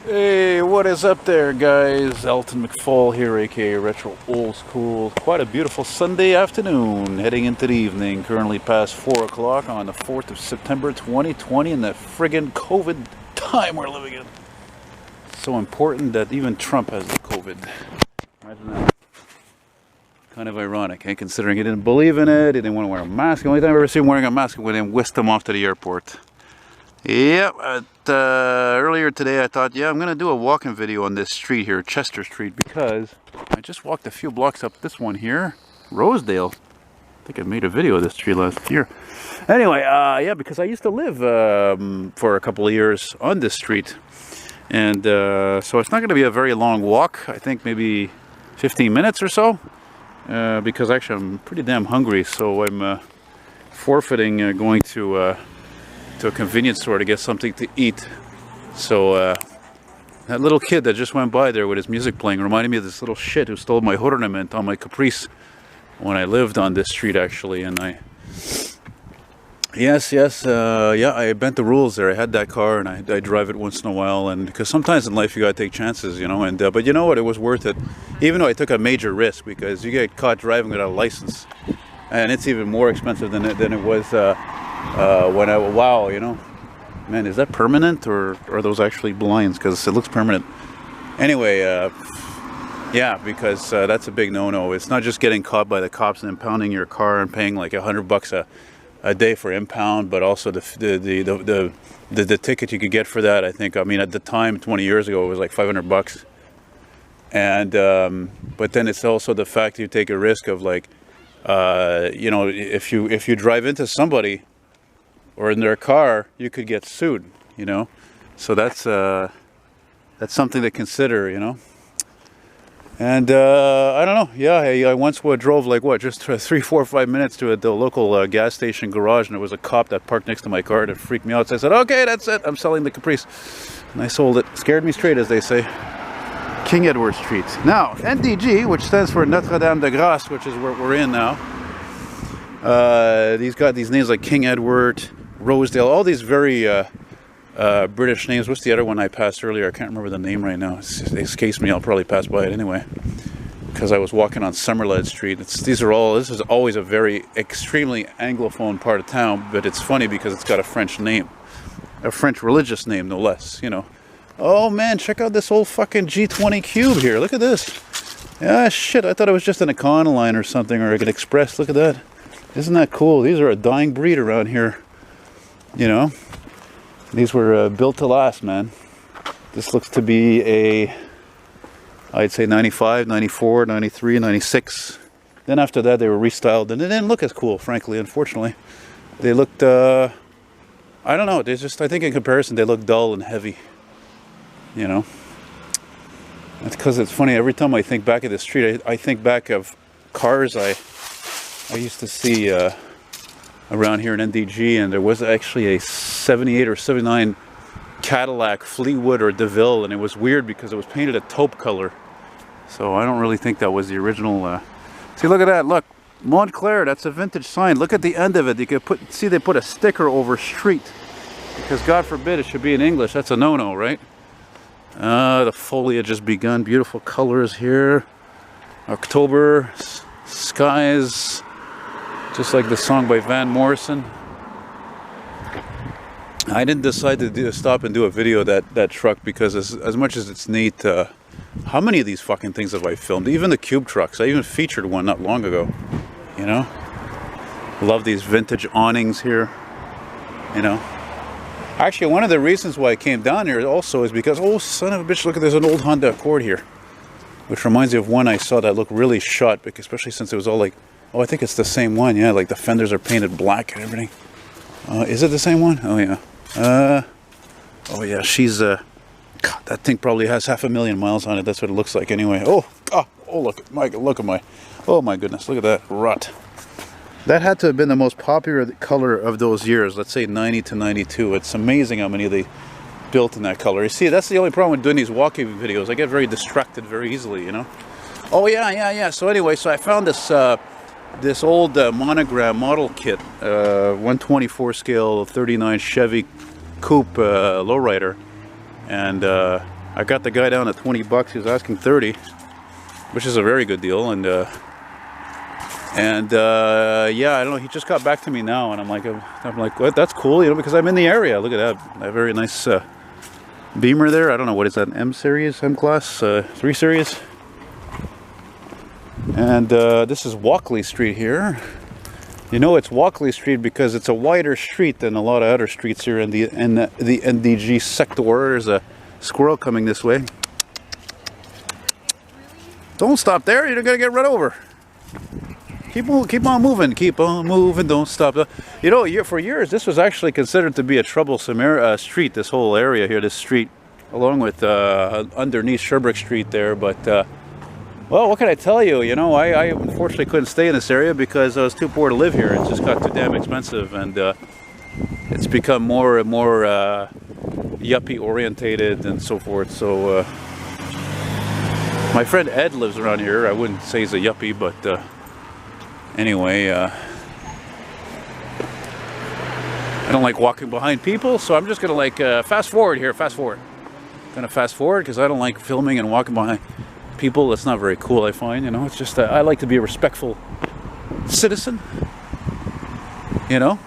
Hey, what is up there, guys? Elton McFall here, aka Retro Old School. Quite a beautiful Sunday afternoon, heading into the evening. Currently past 4 o'clock on the 4th of September 2020 in the friggin' COVID time we're living in. So important that even Trump has the COVID. Imagine that. Kind of ironic, eh? Considering he didn't believe in it, he didn't want to wear a mask. The only time I've ever seen him wearing a mask was when they whisked him off to the airport. Yep, earlier today I thought, yeah, I'm going to do a walking video on this street here, Chester Street, because I just walked a few blocks up this one here, Rosedale. I think I made a video of this street last year. Anyway, yeah, because I used to live for a couple of years on this street. And so it's not going to be a very long walk. I think maybe 15 minutes or so. Because actually I'm pretty damn hungry, so I'm forfeiting going to a convenience store to get something to eat. So that little kid that just went by there with his music playing reminded me of this little shit who stole my ornament on my Caprice when I lived on this street, actually. And yeah, I bent the rules there. I had that car and I drive it once in a while, and because sometimes in life you gotta take chances, you know. And but you know what, it was worth it, even though I took a major risk, because you get caught driving without a license, and it's even more expensive than it was when wow, you know, man, is that permanent or are those actually blinds? Because it looks permanent. Anyway, yeah, because that's a big no-no. It's not just getting caught by the cops and impounding your car and paying like $100 a day for impound, but also the ticket you could get for that. I think, I mean, at the time 20 years ago it was like $500. And but then it's also the fact you take a risk of, like, you know, if you drive into somebody or in their car, you could get sued, you know. So that's something to consider, you know. And I don't know, yeah, I once drove like, what, just 3, 4, 5 minutes to the local gas station garage, and there was a cop that parked next to my car that freaked me out. So I said, okay, that's it, I'm selling the Caprice. And I sold it. Scared me straight, as they say. King Edward Street. Now, N.D.G, which stands for Notre Dame de Grâce, which is where we're in now. These got these names like King Edward, Rosedale, all these very British names. What's the other one I passed earlier? I can't remember the name right now. It escapes me. I'll probably pass by it anyway, because I was walking on Montreal'S Street. This is always a very extremely Anglophone part of town, but it's funny because it's got a French name, a French religious name, no less, you know. Oh man, check out this old fucking G20 Cube here. Look at this. Ah, shit, I thought it was just an Econoline or something, or an Express. Look at that. Isn't that cool? These are a dying breed around here, you know. These were built to last, man. This looks to be a, I'd say 95, 94, 93, 96. Then after that they were restyled, and they didn't look as cool, frankly, unfortunately. They looked, I don't know, they just, I think in comparison they look dull and heavy, you know. That's because it's funny, every time I think back of the street, I think back of cars I used to see around here in N.D.G, and there was actually a 78 or 79 Cadillac Fleetwood or DeVille, and it was weird because it was painted a taupe color. So I don't really think that was the original. See, look at that, look, Montclair, that's a vintage sign. Look at the end of it. You could see they put a sticker over street, because God forbid it should be in English. That's a no-no, right? The foliage has begun. Beautiful colors here. October, skies, just like the song by Van Morrison. I didn't decide to stop and do a video of that truck because as much as it's neat, how many of these fucking things have I filmed? Even the cube trucks. I even featured one not long ago, you know. Love these vintage awnings here, you know. Actually, one of the reasons why I came down here also is because, oh son of a bitch, look at, there's an old Honda Accord here, which reminds me of one I saw that looked really shot, because especially since it was all like, oh, I think it's the same one, yeah, like the fenders are painted black and everything. Is it the same one? Oh yeah. Oh yeah, she's God, that thing probably has 500,000 miles on it. That's what it looks like anyway. Oh look at my, oh my goodness, look at that rut. That had to have been the most popular color of those years, let's say 90 to 92. It's amazing how many they built in that color. You see, that's the only problem with doing these walking videos. I get very distracted very easily, you know. Oh yeah. So anyway, so I found this this old monogram model kit, 124 scale 39 Chevy Coupe lowrider, and I got the guy down at 20 bucks. He was asking 30, which is a very good deal. And yeah, I don't know. He just got back to me now, and I'm like, what? That's cool, you know, because I'm in the area. Look at that, a very nice Beamer there. I don't know, what is that, M series, M class, 3 series. And this is Walkley Street here. You know it's Walkley Street because it's a wider street than a lot of other streets here in the N.D.G sector. There's a squirrel coming this way. Don't stop there, you're gonna get run over. Keep on moving, don't stop. You know, for years this was actually considered to be a troublesome street, this whole area here, this street, along with underneath Sherbrooke Street there, but well, what can I tell you? You know, I unfortunately couldn't stay in this area because I was too poor to live here. It just got too damn expensive, and it's become more and more yuppie orientated and so forth. So my friend Ed lives around here. I wouldn't say he's a yuppie, but anyway, I don't like walking behind people, so I'm just gonna like fast forward here. Gonna fast forward because I don't like filming and walking behind people. That's not very cool, I find. You know, it's just I like to be a respectful citizen, you know.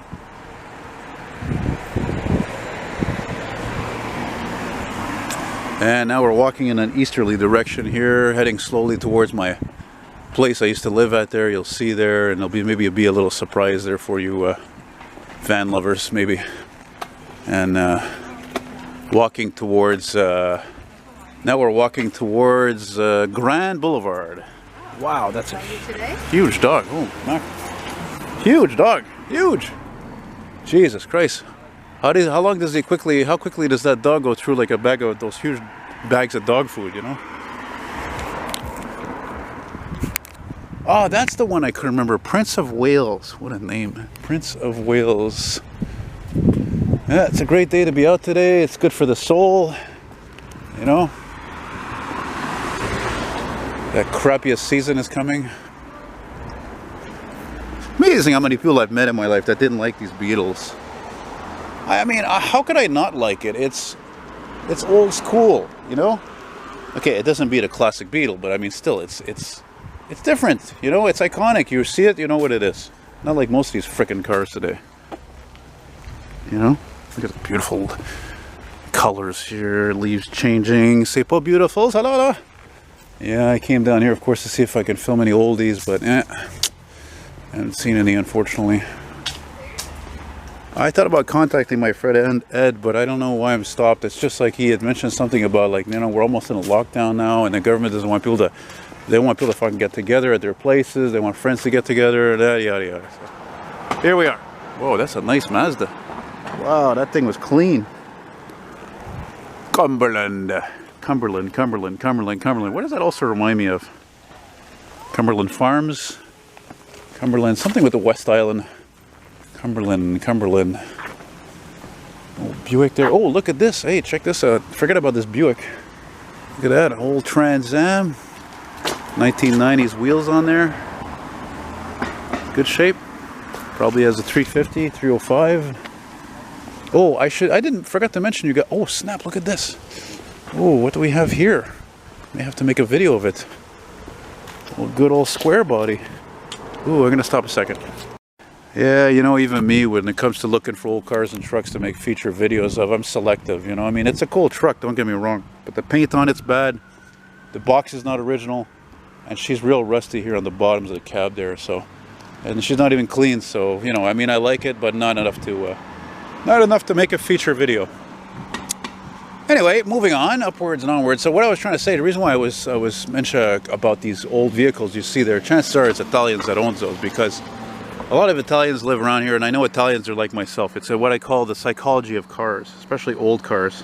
And now we're walking in an easterly direction here, heading slowly towards my place I used to live at there. You'll see there, and there'll be maybe a little surprise there for you van lovers, maybe. And walking towards now we're walking towards Grand Boulevard. Wow, that's a huge dog. Oh, my. Huge dog. Huge. Jesus Christ. How quickly does that dog go through like a bag of those huge bags of dog food, you know? Oh, that's the one I couldn't remember. Prince of Wales. What a name. Prince of Wales. Yeah, it's a great day to be out today. It's good for the soul, you know? That crappiest season is coming. Amazing how many people I've met in my life that didn't like these Beatles. I mean, how could I not like it? It's old school, you know? Okay, it doesn't beat a classic Beatle, but I mean, still, it's different, you know? It's iconic. You see it, you know what it is. Not like most of these frickin' cars today. You know? Look at the beautiful colors here, leaves changing. C'est pas beautiful, hello. Yeah, I came down here, of course, to see if I could film any oldies, but I haven't seen any, unfortunately. I thought about contacting my friend Ed, but I don't know why I'm stopped. It's just like he had mentioned something about, like, you know, we're almost in a lockdown now, and the government doesn't want people to, they want people to fucking get together at their places. They want friends to get together, yada, yada. So, here we are. Whoa, that's a nice Mazda. Wow, that thing was clean. Cumberland. What does that also remind me of? Cumberland Farms. Cumberland, something with the West Island. Cumberland. Oh, Buick there. Oh, look at this. Hey, check this out. Forget about this Buick. Look at that. Old Trans Am. 1990s wheels on there. Good shape. Probably has a 350, 305. Oh, I forgot to mention you got, oh snap, look at this. Oh, what do we have here? May have to make a video of it. Oh, good old square body. Ooh, I'm gonna stop a second. Yeah, you know, even me, when it comes to looking for old cars and trucks to make feature videos of, I'm selective, you know. I mean, it's a cool truck, don't get me wrong, but the paint on it's bad. The box is not original, and she's real rusty here on the bottoms of the cab there, so. And she's not even clean, so, you know, I mean, I like it, but not enough to make a feature video. Anyway, moving on, upwards and onwards. So what I was trying to say, the reason why I was mentioning about these old vehicles you see there, chances are it's Italians that owns those, because a lot of Italians live around here, and I know Italians are like myself. It's what I call the psychology of cars, especially old cars.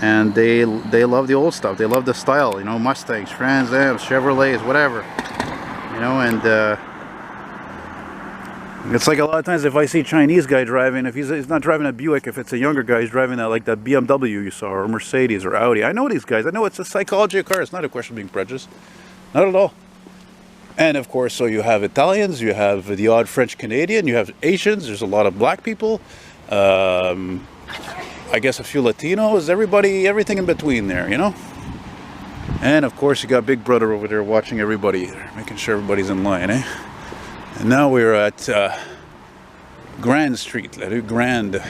And they love the old stuff. They love the style, you know, Mustangs, Trans Ams, Chevrolets, whatever. You know, and it's like a lot of times if I see a Chinese guy driving, if he's not driving a Buick, if it's a younger guy, he's driving that, like that BMW you saw, or Mercedes, or Audi. I know these guys. I know it's the psychology of cars. It's not a question of being prejudiced. Not at all. And of course, so you have Italians, you have the odd French Canadian, you have Asians, there's a lot of black people. I guess a few Latinos, everybody, everything in between there, you know? And of course you got Big Brother over there watching everybody, making sure everybody's in line, eh? And now we're at Grand Street, La Rue Grande.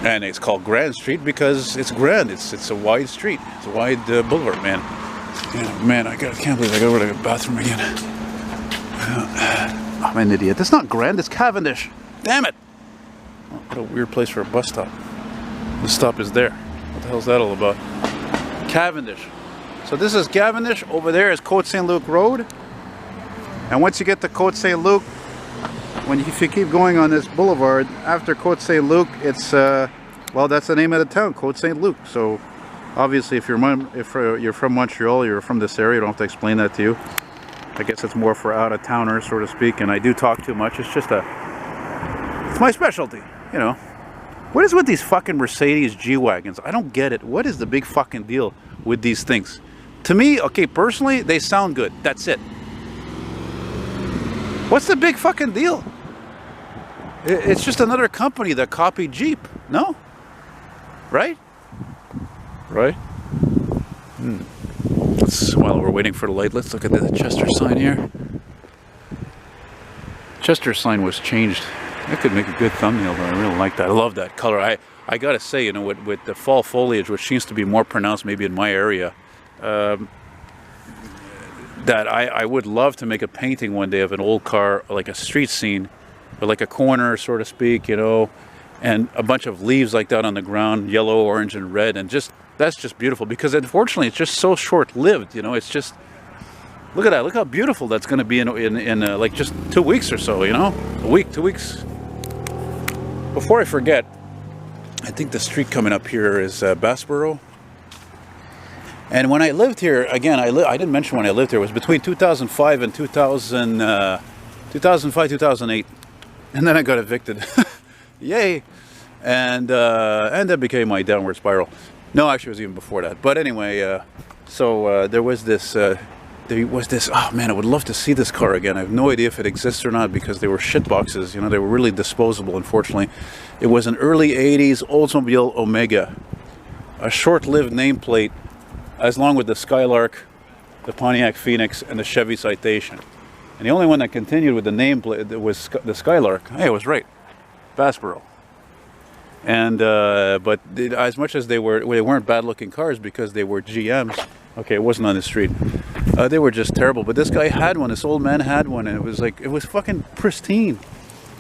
And it's called Grand Street because it's grand. It's a wide street. It's a wide boulevard, man. Yeah, man, I can't believe I got to go to the bathroom again. I'm an idiot. It's not Grand, it's Cavendish. Damn it! Oh, what a weird place for a bus stop. The stop is there. What the hell's that all about? Cavendish. So this is Cavendish. Over there is Côte Saint-Luc Road. And once you get to Côte Saint-Luc, if you keep going on this boulevard, after Côte Saint-Luc, it's, well, that's the name of the town, Côte Saint-Luc. So, obviously, if you're from Montreal, you're from this area, I don't have to explain that to you. I guess it's more for out-of-towners, so to speak, and I do talk too much. It's just it's my specialty, you know. What is with these fucking Mercedes G-Wagons? I don't get it. What is the big fucking deal with these things? To me, okay, personally, they sound good. That's it. What's the big fucking deal? It's just another company that copied Jeep, no? Right? Right? While we're waiting for the light, let's look at the Chester sign here. Chester sign was changed. That could make a good thumbnail, but I really like that. I love that color. I gotta say, you know, with the fall foliage, which seems to be more pronounced maybe in my area, that I would love to make a painting one day of an old car, like a street scene, or like a corner, so to speak, you know, and a bunch of leaves like that on the ground, yellow, orange, and red, and just, that's just beautiful, because unfortunately it's just so short-lived, you know. It's just, look at that, look how beautiful that's going to be in like just 2 weeks or so, you know, a week, 2 weeks. Before I forget, I think the street coming up here is Borough. And when I lived here, again, I didn't mention when I lived here, it was between 2005 and 2008. And then I got evicted. Yay! And that became my downward spiral. No, actually it was even before that. But anyway, so there was this, oh man, I would love to see this car again. I have no idea if it exists or not, because they were shit boxes, you know, they were really disposable, unfortunately. It was an early 80s Oldsmobile Omega. A short-lived nameplate, as long with the Skylark, the Pontiac Phoenix, and the Chevy Citation. And the only one that continued with the nameplate was the Skylark. Hey, I was right. Borough. And, but as much as they weren't bad-looking cars because they were GMs. Okay, it wasn't on the street. They were just terrible. But this guy had one, this old man had one, and it was like, it was fucking pristine.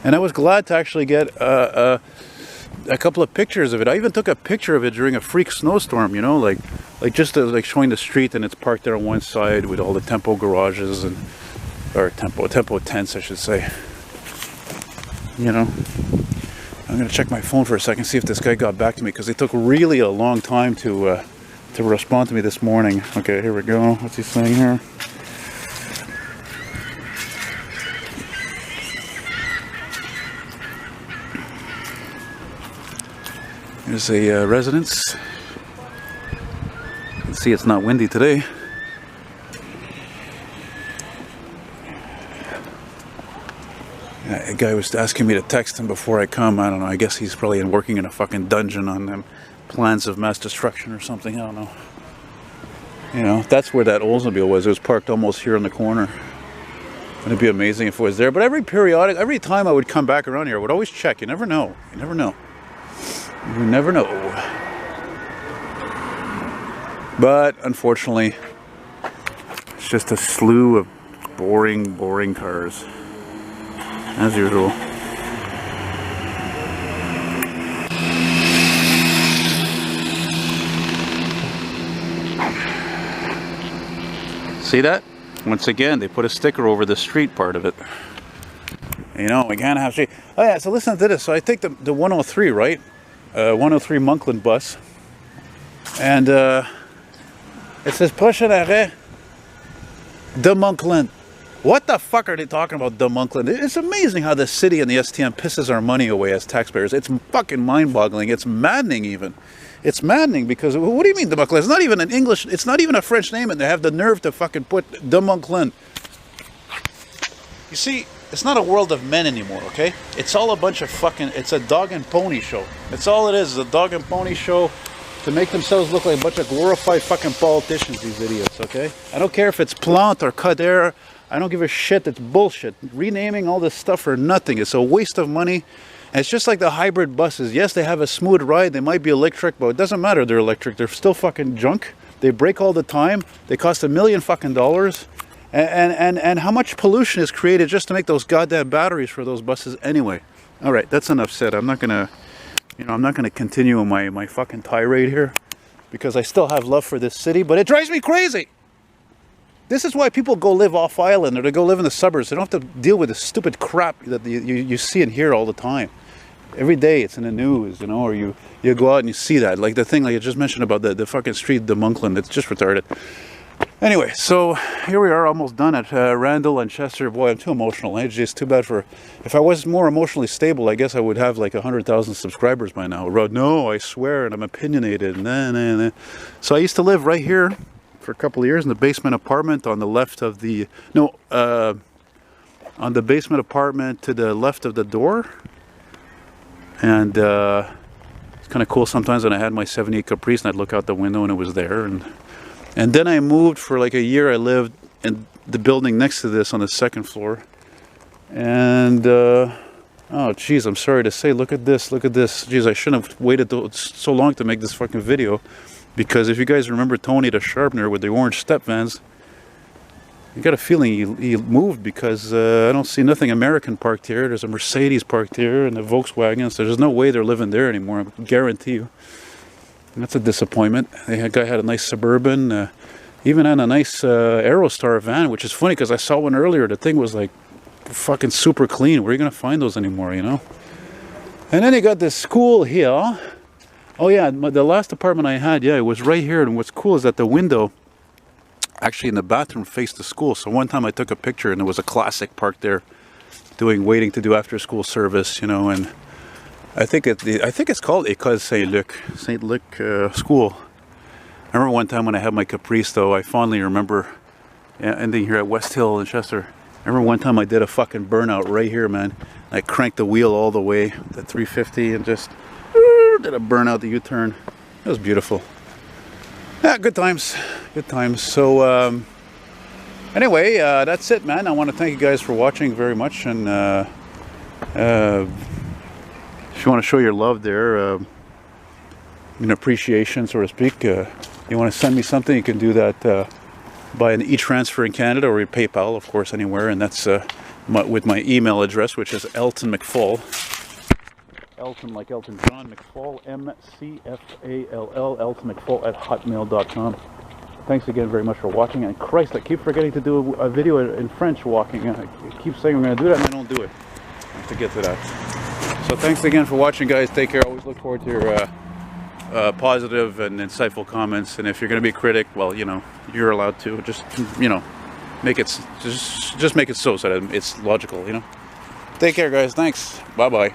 And I was glad to actually get a couple of pictures of it. I even took a picture of it during a freak snowstorm, you know, like just like showing the street, and it's parked there on one side with all the Tempo garages and, or Tempo tents, I should say. You know, I'm gonna check my phone for a second, see if this guy got back to me, because it took really a long time to respond to me this morning. Okay, here we go. What's he saying here? Here's a residence. You can see it's not windy today. A guy was asking me to text him before I come. I don't know. I guess he's probably working in a fucking dungeon on them plans of mass destruction or something. I don't know. You know, that's where that Oldsmobile was. It was parked almost here in the corner. It'd be amazing if it was there. But every time I would come back around here, I would always check. You never know. You never know. You never know. But unfortunately, it's just a slew of boring cars, as usual. See that? Once again, they put a sticker over the street part of it. You know, we can't have street. Oh yeah, so listen to this. So I take the 103, right? 103 Monkland bus. And it says prochain arrêt de Monkland. What the fuck are they talking about, de Monkland? It's amazing how the city and the STM pisses our money away as taxpayers. It's fucking mind-boggling. It's maddening even. It's maddening because, what do you mean de Monkland? It's not even an English, it's not even a French name, and they have the nerve to fucking put de Monkland. You see, it's not a world of men anymore, okay? It's all a bunch of fucking, it's a dog and pony show. That's all it is, a dog and pony show to make themselves look like a bunch of glorified fucking politicians, these idiots, okay? I don't care if it's Plante or Kader. I don't give a shit. It's bullshit. Renaming all this stuff for nothing. It's a waste of money. And it's just like the hybrid buses. Yes, they have a smooth ride. They might be electric, but it doesn't matter. They're electric. They're still fucking junk. They break all the time. They cost $1 million fucking dollars. And how much pollution is created just to make those goddamn batteries for those buses anyway? All right, that's enough said. I'm not gonna, I'm not gonna continue my fucking tirade here because I still have love for this city, but it drives me crazy. This is why people go live off island or they go live in the suburbs. They don't have to deal with the stupid crap that you see and hear all the time. Every day it's in the news, or you go out and you see that. Like the thing like I just mentioned about the fucking street, the Monkland, it's just retarded. Anyway, so here we are almost done at Randall and Chester. Boy, I'm too emotional. It's just too bad for... If I was more emotionally stable, I guess I would have like 100,000 subscribers by now. No, I swear, and I'm opinionated. Nah. So I used to live right here for a couple of years in the basement apartment on the left of the on the basement apartment to the left of the door, and it's kind of cool sometimes when I had my 78 Caprice and I'd look out the window and it was there, and then I moved for like a year. I lived in the building next to this on the second floor, and oh geez, I'm sorry to say, look at this, geez, I shouldn't have waited so long to make this fucking video. Because if you guys remember Tony the Sharpener with the orange step vans, I got a feeling he moved because I don't see nothing American parked here. There's a Mercedes parked here and a Volkswagen, so there's no way they're living there anymore, I guarantee you. And that's a disappointment. The guy had a nice Suburban, even had a nice Aerostar van, which is funny because I saw one earlier. The thing was like fucking super clean. Where are you going to find those anymore, And then you got this school here. Oh yeah, the last apartment I had, yeah, it was right here, and what's cool is that the window actually in the bathroom faced the school. So one time I took a picture and there was a classic parked there waiting to do after school service, and I think it's called École Saint-Luc School. I remember one time when I had my Caprice, though, I fondly remember ending here at West Hill in Chester. I remember one time I did a fucking burnout right here, man. I cranked the wheel all the way, the 350, and just did a burnout, the U-turn. It was beautiful. Yeah, good times. So anyway, that's it, man. I want to thank you guys for watching very much, and if you want to show your love there, in appreciation, so to speak, you want to send me something, you can do that by an e-transfer in Canada or PayPal, of course, anywhere, and that's with my email address, which is eltonmcfall. Elton, like Elton John, McFall, M-C-F-A-L-L, eltonmcfall@hotmail.com. Thanks again very much for watching. And Christ, I keep forgetting to do a video in French walking. I keep saying I'm going to do that and I don't do it. I have to get to that. So thanks again for watching, guys. Take care. Always look forward to your positive and insightful comments. And if you're going to be a critic, well, you're allowed to. Just, make it, just make it so that it's logical, Take care, guys. Thanks. Bye-bye.